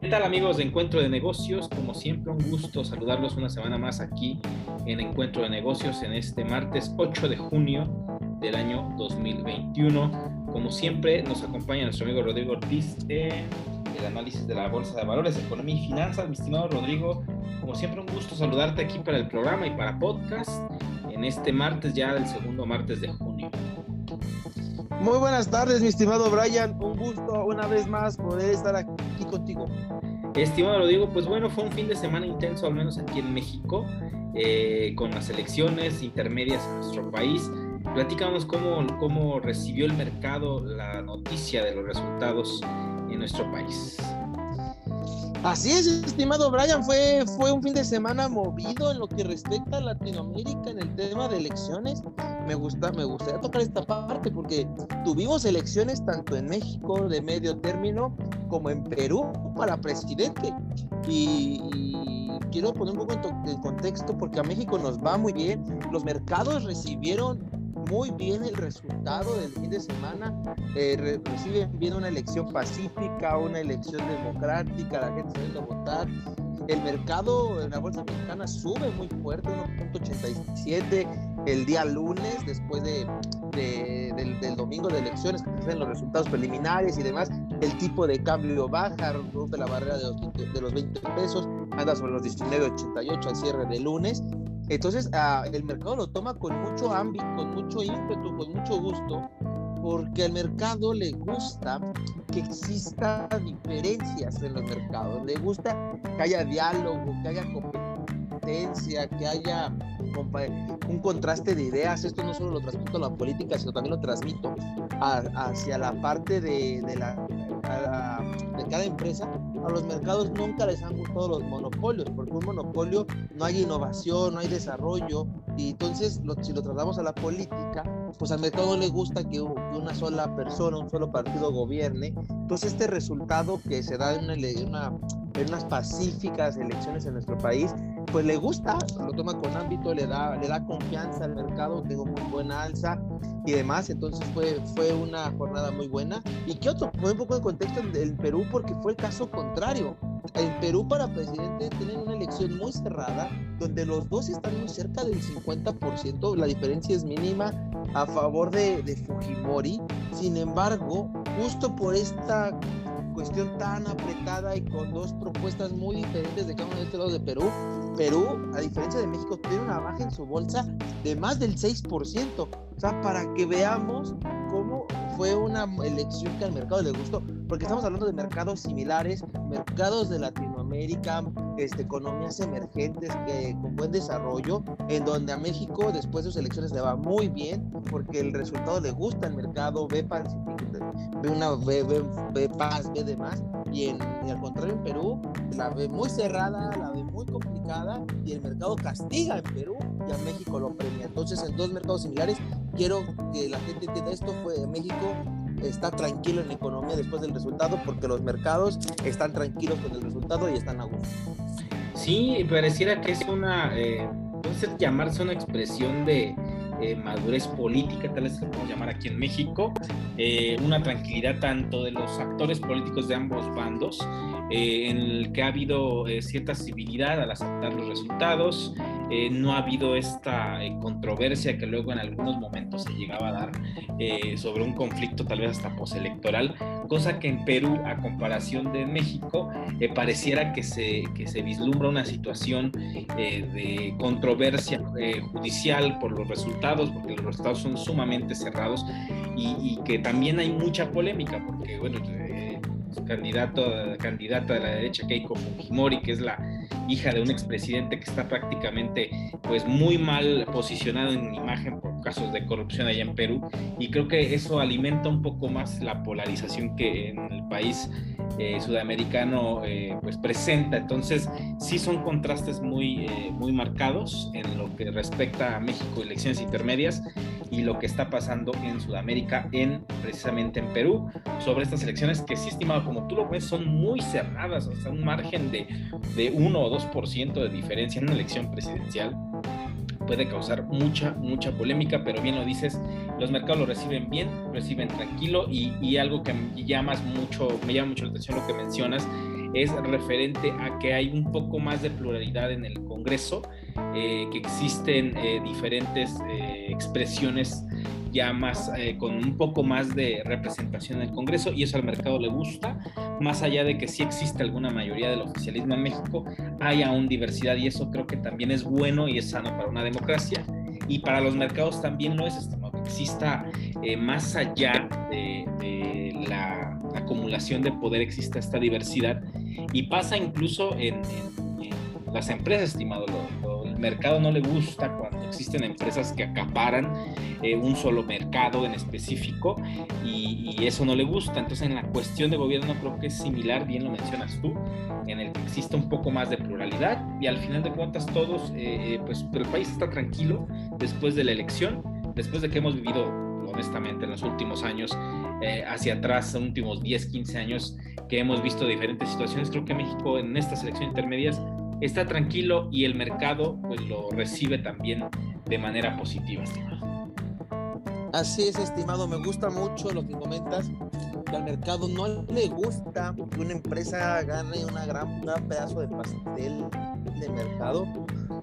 ¿Qué tal, amigos de Encuentro de Negocios? Como siempre, un gusto saludarlos una semana más aquí en Encuentro de Negocios en este martes 8 de junio del año 2021. Como siempre, nos acompaña nuestro amigo Rodrigo Ortiz en el análisis de la Bolsa de Valores, Economía y Finanzas. Mi estimado Rodrigo, como siempre, un gusto saludarte aquí para el programa y para podcast en este martes, ya el segundo martes de junio. Muy buenas tardes, mi estimado Brian. Un gusto una vez más poder estar aquí contigo. Estimado Rodrigo, pues bueno, fue un fin de semana intenso, al menos aquí en México, con las elecciones intermedias en nuestro país. Platícanos cómo recibió el mercado la noticia de los resultados en nuestro país. Así es, estimado Brian, fue un fin de semana movido en lo que respecta a Latinoamérica en el tema de elecciones. Me gustaría tocar esta parte porque tuvimos elecciones tanto en México de medio término como en Perú para presidente. Y quiero poner un poco en contexto porque a México nos va muy bien. Los mercados recibieron muy bien el resultado del fin de semana, reciben bien una elección pacífica, una elección democrática, la gente saliendo a votar. El mercado en la bolsa mexicana sube muy fuerte, 1.87 el día lunes, después del domingo de elecciones, que se hacen los resultados preliminares y demás. El tipo de cambio baja, rompe la barrera de los 20 pesos, anda sobre los 19.88 al cierre de lunes. Entonces el mercado lo toma con mucho ámbito, con mucho ímpetu, con mucho gusto, porque al mercado le gusta que exista diferencias en los mercados, le gusta que haya diálogo, que haya competencia, que haya un contraste de ideas. Esto no solo lo transmito a la política, sino también lo transmito hacia la parte de cada empresa. A los mercados nunca les han gustado los monopolios, porque un monopolio no hay innovación, no hay desarrollo, y entonces si lo tratamos a la política, pues al mercado no le gusta que una sola persona, un solo partido gobierne. Entonces este resultado que se da en unas pacíficas elecciones en nuestro país, pues le gusta, lo toma con ámbito, le da confianza al mercado, tengo muy buena alza y demás. Entonces fue una jornada muy buena. Y qué otro, fue un poco de contexto en Perú, porque fue el caso contrario. En Perú para presidente tienen una elección muy cerrada, donde los dos están muy cerca del 50%, la diferencia es mínima a favor de Fujimori. Sin embargo, justo por esta cuestión tan apretada y con dos propuestas muy diferentes de cada uno de estos lados de Perú, a diferencia de México, tiene una baja en su bolsa de más del 6%. O sea, para que veamos cómo fue una elección que al mercado le gustó, porque estamos hablando de mercados similares, mercados de Latinoamérica, economías emergentes con buen desarrollo, en donde a México después de sus elecciones le va muy bien, porque el resultado le gusta al mercado, ve paz, ve demás, y al contrario en Perú la ve muy cerrada, la ve muy complicada, y el mercado castiga en Perú y a México lo premia. Entonces, en dos mercados similares, quiero que la gente entienda esto: México está tranquilo en la economía después del resultado, porque los mercados están tranquilos con el resultado y están a gusto. Sí, pareciera que es puede ser llamarse una expresión de madurez política, tal vez lo podemos llamar aquí en México, una tranquilidad tanto de los actores políticos de ambos bandos, en el que ha habido cierta civilidad al aceptar los resultados. No ha habido esta controversia que luego en algunos momentos se llegaba a dar sobre un conflicto tal vez hasta postelectoral, cosa que en Perú, a comparación de México, pareciera que se vislumbra una situación de controversia judicial por los resultados, porque los resultados son sumamente cerrados, y que también hay mucha polémica, porque bueno, candidata de la derecha, Keiko Fujimori, que es la hija de un expresidente que está prácticamente pues muy mal posicionado en imagen por casos de corrupción allá en Perú, y creo que eso alimenta un poco más la polarización que en el país sudamericano pues presenta. Entonces sí son contrastes muy marcados en lo que respecta a México, elecciones intermedias, y lo que está pasando en Sudamérica, precisamente en Perú, sobre estas elecciones que sí, estimado, como tú lo ves, son muy cerradas, o sea, un margen de 1 o 2% de diferencia en una elección presidencial puede causar mucha polémica, pero bien lo dices, los mercados lo reciben bien, reciben tranquilo, y algo que me llama mucho la atención lo que mencionas, es referente a que hay un poco más de pluralidad en el Congreso, que existen diferentes expresiones ya más, con un poco más de representación en el Congreso, y eso al mercado le gusta, más allá de que sí existe alguna mayoría del oficialismo en México, hay aún diversidad, y eso creo que también es bueno y es sano para una democracia, y para los mercados también lo es, estimado, que exista más allá de la acumulación de poder, exista esta diversidad, y pasa incluso en las empresas, estimado. El mercado no le gusta cuando existen empresas que acaparan un solo mercado en específico, y eso no le gusta. Entonces, en la cuestión de gobierno creo que es similar, bien lo mencionas tú, en el que existe un poco más de pluralidad, y al final de cuentas todos, pues el país está tranquilo después de la elección, después de que hemos vivido, honestamente, en los últimos años, hacia atrás, en los últimos 10, 15 años, que hemos visto diferentes situaciones. Creo que México en estas elecciones intermedias está tranquilo, y el mercado pues lo recibe también de manera positiva, estimado. Así es, estimado, me gusta mucho lo que comentas, que al mercado no le gusta que una empresa gane un gran pedazo de pastel de mercado,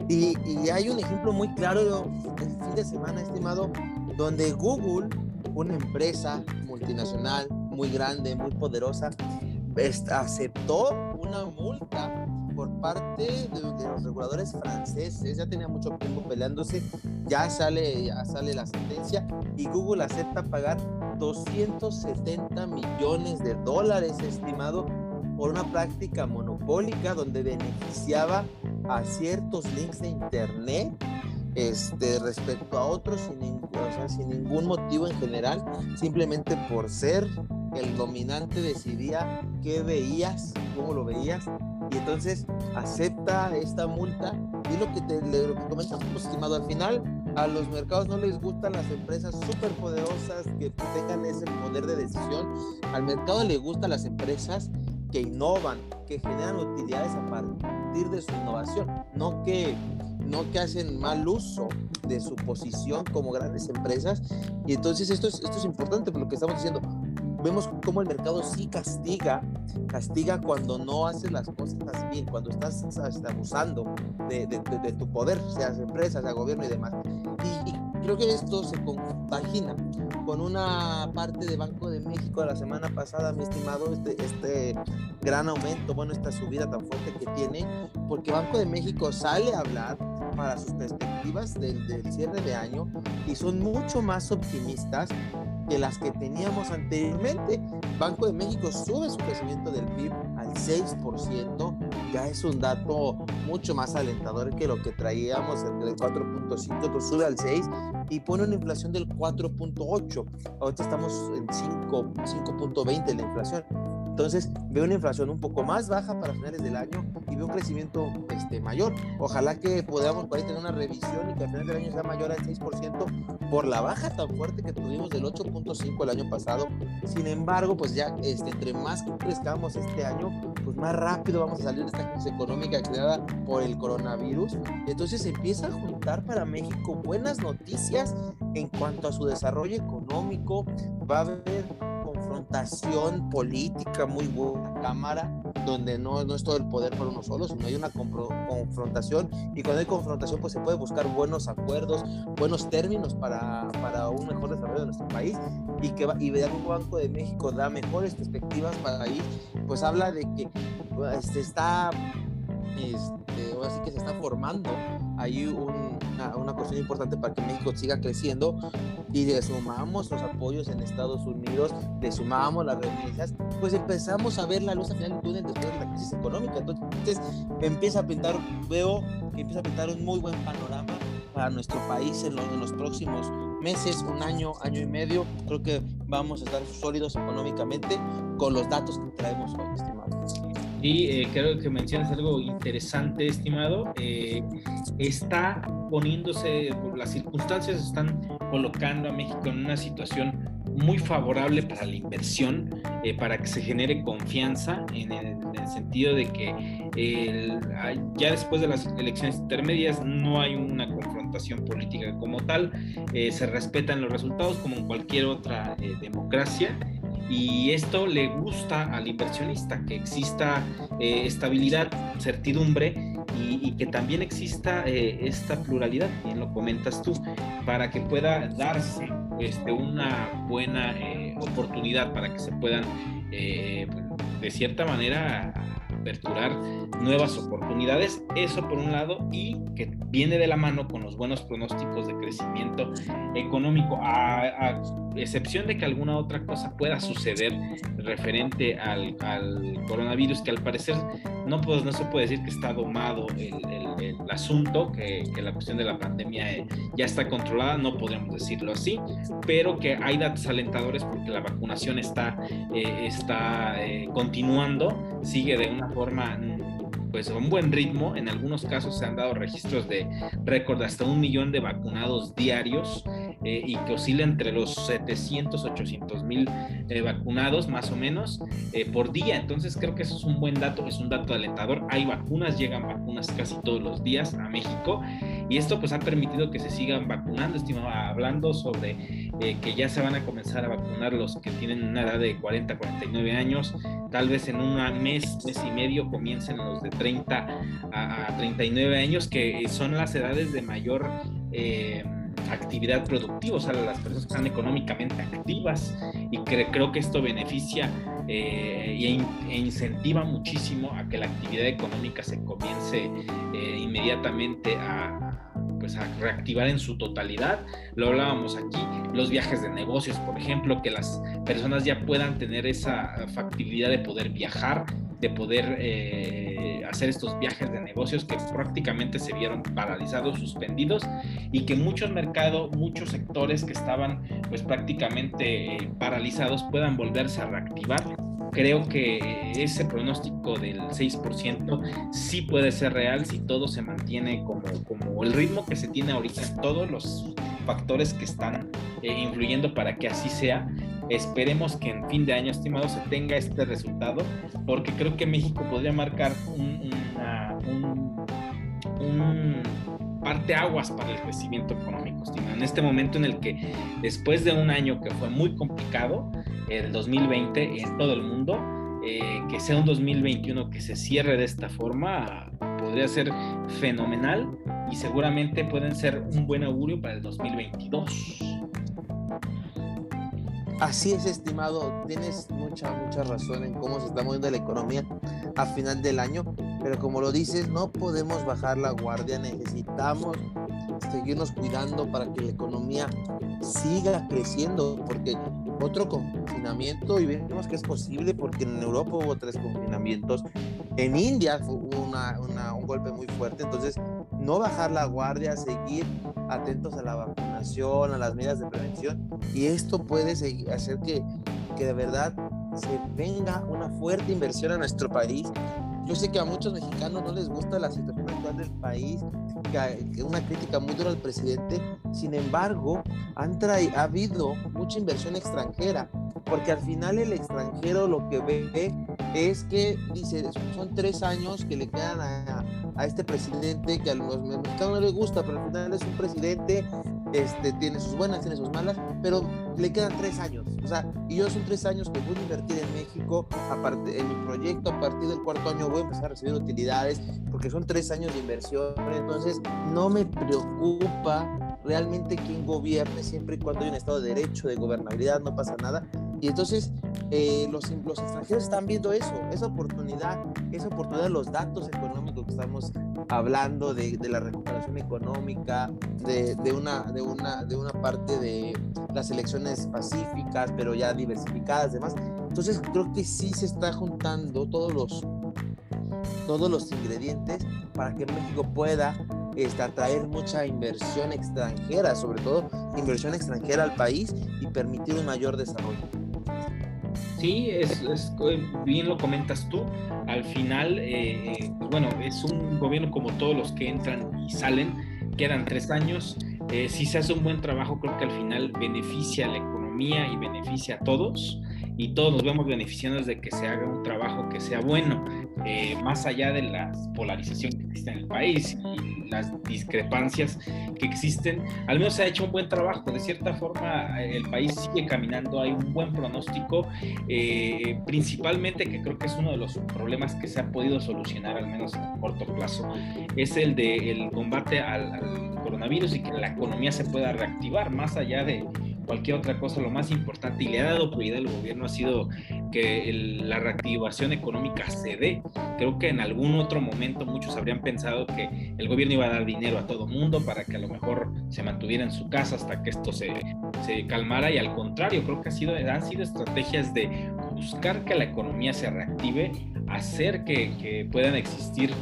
y hay un ejemplo muy claro el fin de semana, estimado, donde Google, una empresa multinacional muy grande, muy poderosa, aceptó una multa por parte de los reguladores franceses. Ya tenía mucho tiempo peleándose, ya sale la sentencia, y Google acepta pagar $270 millones, estimado, por una práctica monopólica donde beneficiaba a ciertos links de internet respecto a otros sin ningún motivo en general, simplemente por ser el dominante decidía qué veías, cómo lo veías, y entonces acepta esta multa. Y lo que comentamos, estimado, al final a los mercados no les gustan las empresas superpoderosas que tengan ese poder de decisión. Al mercado le gustan las empresas que innovan, que generan utilidades a partir de su innovación, no que hacen mal uso de su posición como grandes empresas. Y entonces esto es importante por lo que estamos diciendo. Vemos cómo el mercado sí castiga cuando no haces las cosas bien, cuando estás abusando de tu poder, seas empresa, sea gobierno y demás. Y creo que esto se compagina con una parte de Banco de México de la semana pasada, mi estimado, este gran aumento, esta subida tan fuerte que tiene, porque Banco de México sale a hablar para sus perspectivas del cierre de año, y son mucho más optimistas que las que teníamos anteriormente. Banco de México sube su crecimiento del PIB al 6%, ya es un dato mucho más alentador que lo que traíamos, el 4.5, pues sube al 6 y pone una inflación del 4.8. Ahorita estamos en 5.20 la inflación. Entonces veo una inflación un poco más baja para finales del año, y veo un crecimiento mayor. Ojalá que podamos por ahí tener una revisión y que al final del año sea mayor al 6% por la baja tan fuerte que tuvimos del 8.5 el año pasado. Sin embargo, pues ya entre más crezcamos este año, pues más rápido vamos a salir de esta crisis económica creada por el coronavirus. Entonces se empieza a juntar para México buenas noticias en cuanto a su desarrollo económico. Va a haber confrontación política muy buena en la Cámara, donde no es todo el poder para uno solo, sino hay una confrontación, y cuando hay confrontación pues se puede buscar buenos acuerdos, buenos términos para un mejor desarrollo de nuestro país, y ver un Banco de México da mejores perspectivas para ahí, pues habla de que está así que se está formando ahí una cuestión importante para que México siga creciendo, y le sumamos los apoyos en Estados Unidos, le sumamos las remesas, pues empezamos a ver la luz al final del túnel después de la crisis económica. Entonces veo que empieza a pintar un muy buen panorama para nuestro país en los próximos meses, un año y medio. Creo que vamos a estar sólidos económicamente con los datos que traemos hoy, estimado. Y creo que mencionas algo interesante, estimado. Está poniéndose, las circunstancias están colocando a México en una situación muy favorable para la inversión, para que se genere confianza en el sentido de que ya después de las elecciones intermedias no hay una confrontación política como tal, se respetan los resultados como en cualquier otra democracia, y esto le gusta al inversionista, que exista estabilidad, certidumbre y que también exista esta pluralidad, bien lo comentas tú, para que pueda darse una buena oportunidad para que se puedan de cierta manera aperturar nuevas oportunidades, eso por un lado, y que viene de la mano con los buenos pronósticos de crecimiento económico, a excepción de que alguna otra cosa pueda suceder referente al coronavirus, que al parecer no se puede decir que está domado el asunto, que la cuestión de la pandemia ya está controlada, no podemos decirlo así, pero que hay datos alentadores porque la vacunación está continuando, sigue de una forma pues a un buen ritmo. En algunos casos se han dado registros de récord de hasta 1 millón de vacunados diarios, y que oscila entre los 700, 800 mil vacunados más o menos por día. Entonces creo que eso es un buen dato, es un dato alentador. Hay vacunas, llegan vacunas casi todos los días a México, y esto pues ha permitido que se sigan vacunando, estimado, hablando sobre que ya se van a comenzar a vacunar los que tienen una edad de 40, 49 años, tal vez en un mes y medio comiencen los de 30 a 39 años, que son las edades de mayor actividad productiva, o sea, las personas que están económicamente activas, y creo que esto beneficia e incentiva muchísimo a que la actividad económica se comience inmediatamente a reactivar en su totalidad. Lo hablábamos aquí, los viajes de negocios, por ejemplo, que las personas ya puedan tener esa factibilidad de poder viajar, de poder hacer estos viajes de negocios que prácticamente se vieron paralizados, suspendidos, y que muchos sectores que estaban pues prácticamente paralizados puedan volverse a reactivar. Creo que ese pronóstico del 6% sí puede ser real si todo se mantiene como el ritmo que se tiene ahorita en todos los factores que están influyendo para que así sea. Esperemos que en fin de año, estimado, se tenga este resultado, porque creo que México podría marcar un parteaguas para el crecimiento económico, estimado. En este momento en el que, después de un año que fue muy complicado, el 2020 en todo el mundo, que sea un 2021 que se cierre de esta forma, podría ser fenomenal, y seguramente pueden ser un buen augurio para el 2022. Así es, estimado, tienes mucha razón en cómo se está moviendo la economía a final del año, pero como lo dices, no podemos bajar la guardia, necesitamos seguirnos cuidando para que la economía siga creciendo, porque otro confinamiento, y vemos que es posible porque en Europa hubo 3 confinamientos, en India hubo un golpe muy fuerte. Entonces no bajar la guardia, seguir atentos a la vacunación, a las medidas de prevención, y esto puede hacer que de verdad se venga una fuerte inversión a nuestro país. Yo sé que a muchos mexicanos no les gusta la situación actual del país, que una crítica muy dura al presidente. Sin embargo, ha habido mucha inversión extranjera, porque al final el extranjero lo que ve es que dice, son 3 años que le quedan a este presidente, que a los mexicanos no les gusta, pero al final es un presidente, tiene sus buenas, tiene sus malas, pero le quedan 3 años, o sea, y yo son 3 años que voy a invertir en México, aparte en mi proyecto, a partir del 4º año voy a empezar a recibir utilidades, porque son 3 años de inversión. Entonces no me preocupa realmente quién gobierne, siempre y cuando hay un Estado de Derecho, de gobernabilidad, no pasa nada. Y entonces los extranjeros están viendo esa oportunidad, los datos económicos que estamos hablando, de la recuperación económica, de una parte de las elecciones pacíficas, pero ya diversificadas, demás. Entonces creo que sí se está juntando todos los ingredientes para que México pueda atraer mucha inversión extranjera, sobre todo inversión extranjera al país, y permitir un mayor desarrollo. Sí, bien lo comentas tú. Al final, bueno, es un gobierno como todos los que entran y salen, quedan 3 años. Si se hace un buen trabajo, creo que al final beneficia a la economía y beneficia a todos, y todos nos vemos beneficiados de que se haga un trabajo que sea bueno, más allá de la polarización que existe en el país y las discrepancias que existen, al menos se ha hecho un buen trabajo. De cierta forma, el país sigue caminando, hay un buen pronóstico, principalmente, que creo que es uno de los problemas que se ha podido solucionar, al menos a corto plazo, es el de combate al coronavirus, y que la economía se pueda reactivar más allá de cualquier otra cosa. Lo más importante, y le ha dado prioridad al gobierno, ha sido que la reactivación económica se dé. Creo que en algún otro momento muchos habrían pensado que el gobierno iba a dar dinero a todo mundo para que a lo mejor se mantuviera en su casa hasta que esto se calmara, y al contrario, creo que han sido estrategias de buscar que la economía se reactive, hacer que puedan existir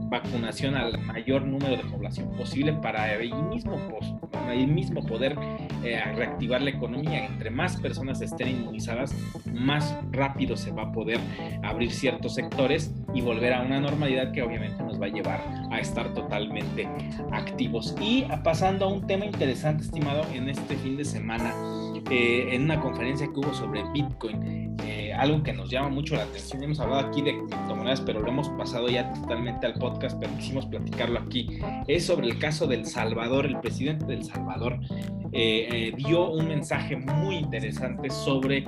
vacunación al mayor número de población posible para ahí mismo poder reactivar la economía. Entre más personas estén inmunizadas, más rápido se va a poder abrir ciertos sectores y volver a una normalidad que obviamente nos va a llevar a estar totalmente activos. Y pasando a un tema interesante, estimado, en este fin de semana, en una conferencia que hubo sobre Bitcoin, algo que nos llama mucho la atención. Hemos hablado aquí de criptomonedas, pero lo hemos pasado ya totalmente al podcast, pero quisimos platicarlo aquí. Es sobre el caso de El Salvador. El presidente de El Salvador dio un mensaje muy interesante sobre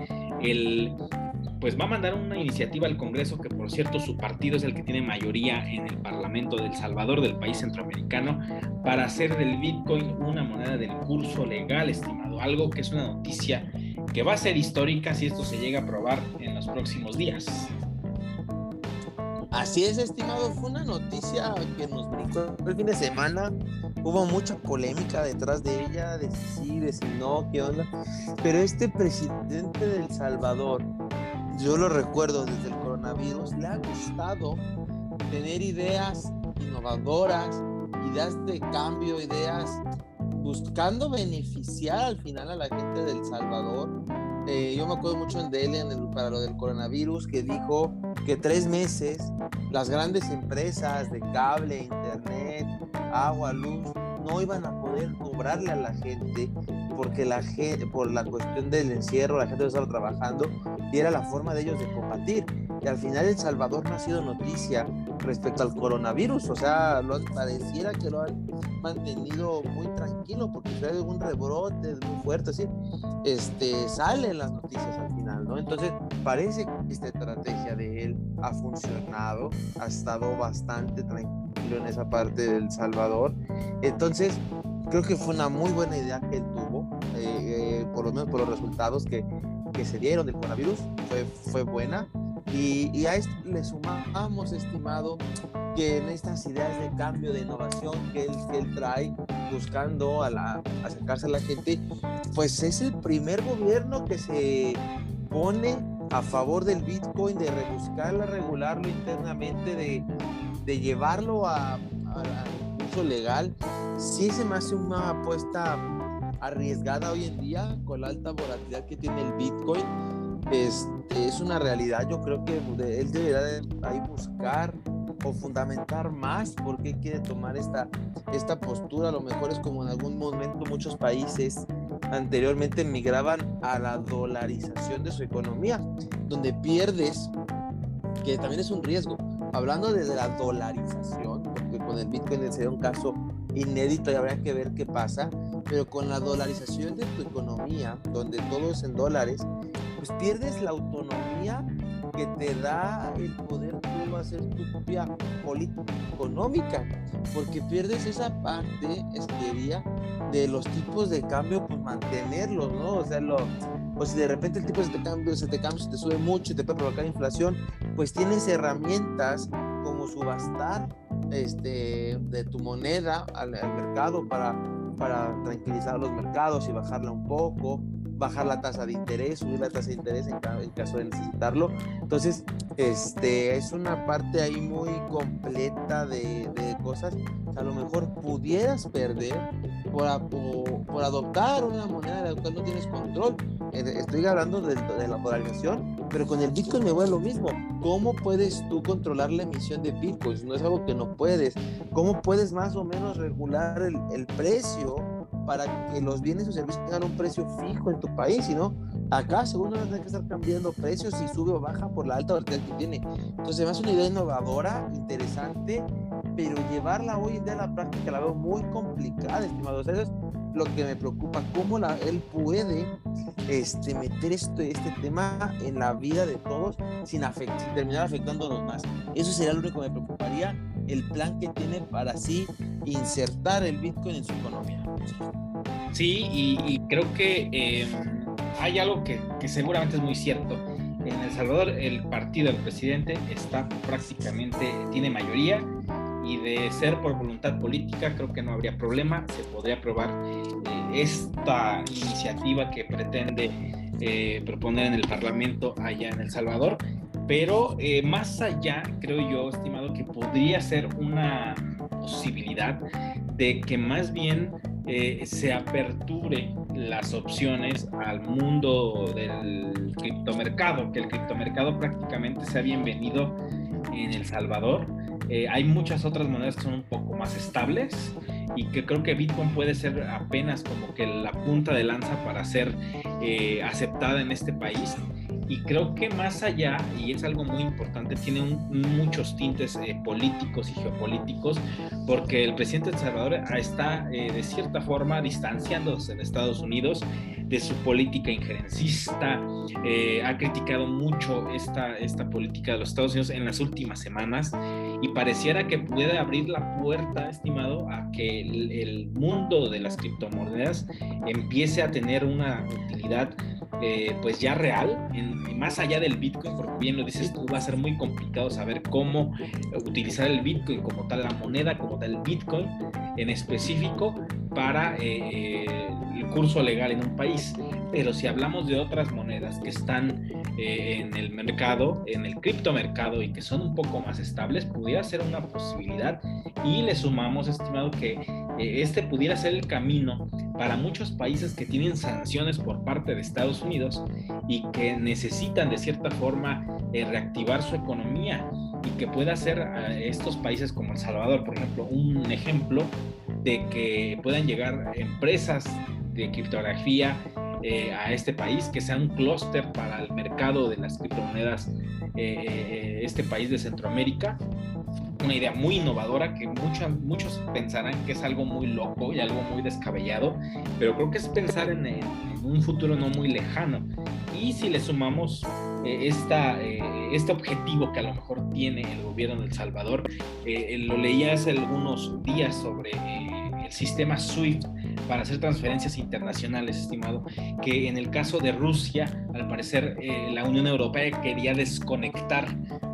pues va a mandar una iniciativa al Congreso, que por cierto su partido es el que tiene mayoría en el Parlamento de El Salvador, del país centroamericano, para hacer del Bitcoin una moneda del curso legal, estimado. Algo que es una noticia que va a ser histórica si esto se llega a aprobar en los próximos días. Así es, estimado, fue una noticia que nos brincó el fin de semana. Hubo mucha polémica detrás de ella, de si sí, de si no, qué onda. Pero este presidente de El Salvador, yo lo recuerdo desde el coronavirus, le ha gustado tener ideas innovadoras, ideas de cambio, ideas buscando beneficiar al final a la gente de El Salvador. Yo me acuerdo mucho de él para lo del coronavirus, que dijo que 3 meses las grandes empresas de cable, internet, agua, luz, no iban a poder cobrarle a la gente, porque por la cuestión del encierro, la gente no estaba trabajando y era la forma de ellos de combatir. Y al final El Salvador no ha sido noticia respecto al coronavirus, o sea, pareciera que lo han mantenido muy tranquilo, porque si hay algún rebrote muy fuerte, así, salen las noticias al final, ¿no? Entonces parece que esta estrategia de él ha funcionado, ha estado bastante tranquilo en esa parte de El Salvador. Entonces creo que fue una muy buena idea que él tuvo, por lo menos por los resultados que se dieron del coronavirus, fue buena. Y a esto le sumamos, estimado, que en estas ideas de cambio, de innovación que él trae, buscando acercarse a la gente, pues es el primer gobierno que se pone a favor del Bitcoin, de rebuscarlo, regularlo internamente, de llevarlo a uso legal. Sí se me hace una apuesta arriesgada hoy en día, con la alta volatilidad que tiene el Bitcoin. Es una realidad. Yo creo que él deberá ahí buscar o fundamentar más por qué quiere tomar esta postura. A lo mejor es como en algún momento muchos países anteriormente migraban a la dolarización de su economía, donde pierdes, que también es un riesgo. Hablando desde la dolarización, porque con el Bitcoin sería un caso inédito y habría que ver qué pasa, pero con la dolarización de tu economía, donde todo es en dólares, pues pierdes la autonomía que te da el poder tú hacer tu propia política económica, porque pierdes esa parte, quería, de los tipos de cambio, pues mantenerlos, ¿no? O sea, pues si de repente el tipo de cambio se te sube mucho y te puede provocar inflación, pues tienes herramientas como subastar de tu moneda al mercado para tranquilizar los mercados y bajarla un poco, bajar la tasa de interés, subir la tasa de interés en caso de necesitarlo. Entonces, es una parte ahí muy completa de cosas que a lo mejor pudieras perder por adoptar una moneda de la cual no tienes control. Estoy hablando de la polarización, pero con el Bitcoin me voy a lo mismo. ¿Cómo puedes tú controlar la emisión de Bitcoins? No es algo que no puedes. ¿Cómo puedes más o menos regular el precio para que los bienes o servicios tengan un precio fijo en tu país? Si no, acá según no vas a tener que estar cambiando precios si sube o baja por la alta volatilidad que tiene. Entonces, además, una idea innovadora, interesante, pero llevarla hoy en día a la práctica la veo muy complicada, estimado. O sea, eso es lo que me preocupa, cómo él puede meter este tema en la vida de todos sin terminar afectándonos más. Eso sería lo único que me preocuparía, el plan que tiene para así insertar el Bitcoin en su economía. Sí, y creo que hay algo que seguramente es muy cierto. En El Salvador el partido del presidente está prácticamente, tiene mayoría, y de ser por voluntad política creo que no habría problema, se podría aprobar esta iniciativa que pretende proponer en el Parlamento allá en El Salvador. Pero más allá, creo yo, estimado, que podría ser una posibilidad de que más bien se aperture las opciones al mundo del criptomercado, que el criptomercado prácticamente sea bienvenido en El Salvador. Hay muchas otras monedas que son un poco más estables y que creo que Bitcoin puede ser apenas como que la punta de lanza para ser aceptada en este país. Y creo que más allá, y es algo muy importante, tiene muchos tintes políticos y geopolíticos, porque el presidente de El Salvador está de cierta forma distanciándose de Estados Unidos, de su política injerencista. Ha criticado mucho esta política de los Estados Unidos en las últimas semanas, y pareciera que puede abrir la puerta, estimado, a que el mundo de las criptomonedas empiece a tener una utilidad pues ya real, más allá del Bitcoin, porque bien lo dices tú, va a ser muy complicado saber cómo utilizar el Bitcoin como tal, la moneda como tal, el Bitcoin en específico para el curso legal en un país. Pero si hablamos de otras monedas que están en el mercado, en el criptomercado, y que son un poco más estables, pudiera ser una posibilidad. Y le sumamos, estimado, que este pudiera ser el camino para muchos países que tienen sanciones por parte de Estados Unidos y que necesitan de cierta forma reactivar su economía, y que pueda ser estos países como El Salvador, por ejemplo, un ejemplo de que puedan llegar empresas de criptografía a este país, que sea un clúster para el mercado de las criptomonedas, este país de Centroamérica. Una idea muy innovadora que muchos pensarán que es algo muy loco y algo muy descabellado, pero creo que es pensar en un futuro no muy lejano. Y si le sumamos este objetivo que a lo mejor tiene el gobierno de El Salvador, lo leí hace algunos días sobre el sistema SWIFT para hacer transferencias internacionales, estimado, que en el caso de Rusia, al parecer la Unión Europea quería desconectar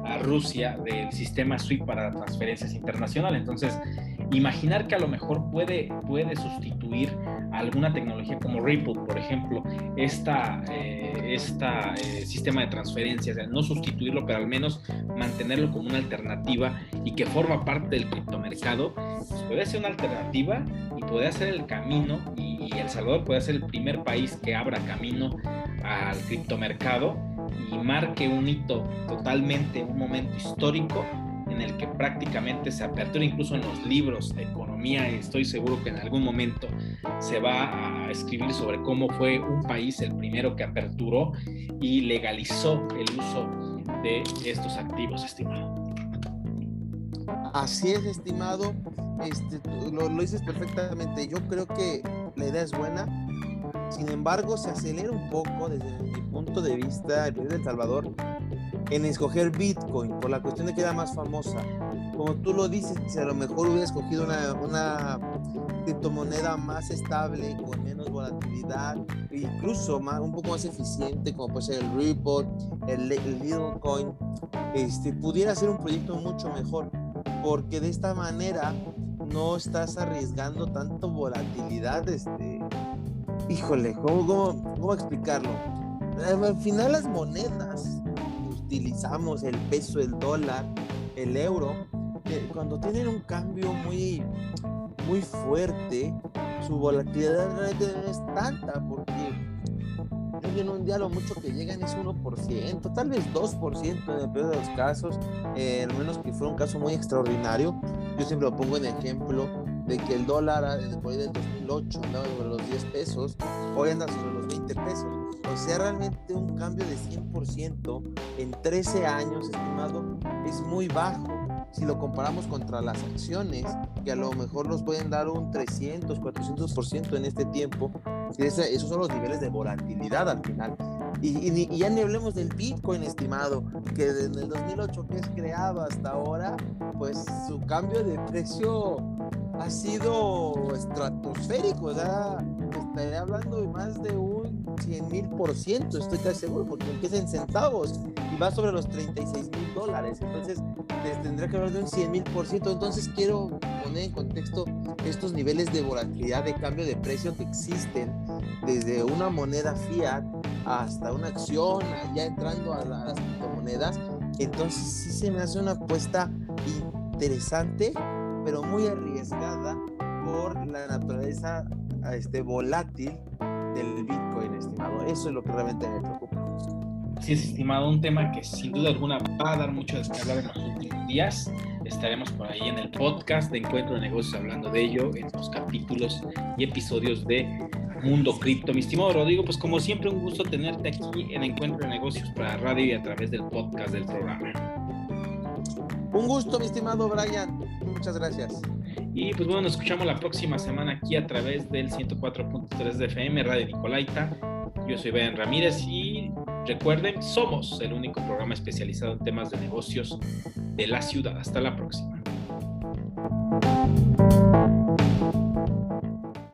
a Rusia del sistema SWIFT para transferencias internacionales. Entonces, imaginar que a lo mejor puede sustituir alguna tecnología como Ripple, por ejemplo, sistema de transferencias, no sustituirlo, pero al menos mantenerlo como una alternativa y que forma parte del criptomercado, pues puede ser una alternativa y puede ser el camino, y El Salvador puede ser el primer país que abra camino al criptomercado y marque un hito totalmente, un momento histórico en el que prácticamente se apertura. Incluso en los libros de economía, estoy seguro que en algún momento se va a escribir sobre cómo fue un país el primero que aperturó y legalizó el uso de estos activos, estimado. Así es, estimado, lo dices perfectamente. Yo creo que la idea es buena. Sin embargo, se acelera un poco desde mi punto de vista el país de El Salvador en escoger Bitcoin por la cuestión de que era más famosa. Como tú lo dices, si a lo mejor hubiera escogido una criptomoneda más estable, con menos volatilidad, incluso un poco más eficiente, como puede ser el Ripple, el Littlecoin, pudiera ser un proyecto mucho mejor, porque de esta manera no estás arriesgando tanto volatilidad. Híjole, ¿cómo explicarlo? Al final las monedas que utilizamos, el peso, el dólar, el euro, cuando tienen un cambio muy, muy fuerte, su volatilidad realmente no es tanta, porque en un día lo mucho que llegan es 1%, tal vez 2% en el peor de los casos, al menos que fuera un caso muy extraordinario. Yo siempre lo pongo en ejemplo de que el dólar después del 2008 andaba sobre los 10 pesos, hoy anda sobre los 20 pesos. O sea, realmente un cambio de 100% en 13 años, estimado, es muy bajo. si lo comparamos contra las acciones, que a lo mejor nos pueden dar un 300, 400% en este tiempo, esos son los niveles de volatilidad al final. Y ya ni hablemos del Bitcoin, estimado, que desde el 2008 que es creado hasta ahora, pues su cambio de precio ha sido estratosférico. O sea, estaría hablando de más de un 100,000%, estoy casi seguro, porque empieza en centavos y va sobre los $36,000. Entonces, tendría que hablar de un 100,000%. Entonces, quiero poner en contexto estos niveles de volatilidad de cambio de precio que existen desde una moneda fiat hasta una acción, ya entrando a las criptomonedas. Entonces, sí se me hace una apuesta interesante, pero muy arriesgada por la naturaleza volátil del Bitcoin, estimado. Eso es lo que realmente me preocupa. Sí, es, estimado, un tema que sin duda alguna va a dar mucho de qué hablar en los últimos días. Estaremos por ahí en el podcast de Encuentro de Negocios hablando de ello, en los capítulos y episodios de Mundo Cripto. Mi estimado Rodrigo, pues como siempre un gusto tenerte aquí en Encuentro de Negocios para radio y a través del podcast del programa. Un gusto, mi estimado Brian. Muchas gracias. Y pues bueno, nos escuchamos la próxima semana aquí a través del 104.3 de FM, Radio Nicolaita. Yo soy Brian Ramírez y recuerden, somos el único programa especializado en temas de negocios de la ciudad. Hasta la próxima.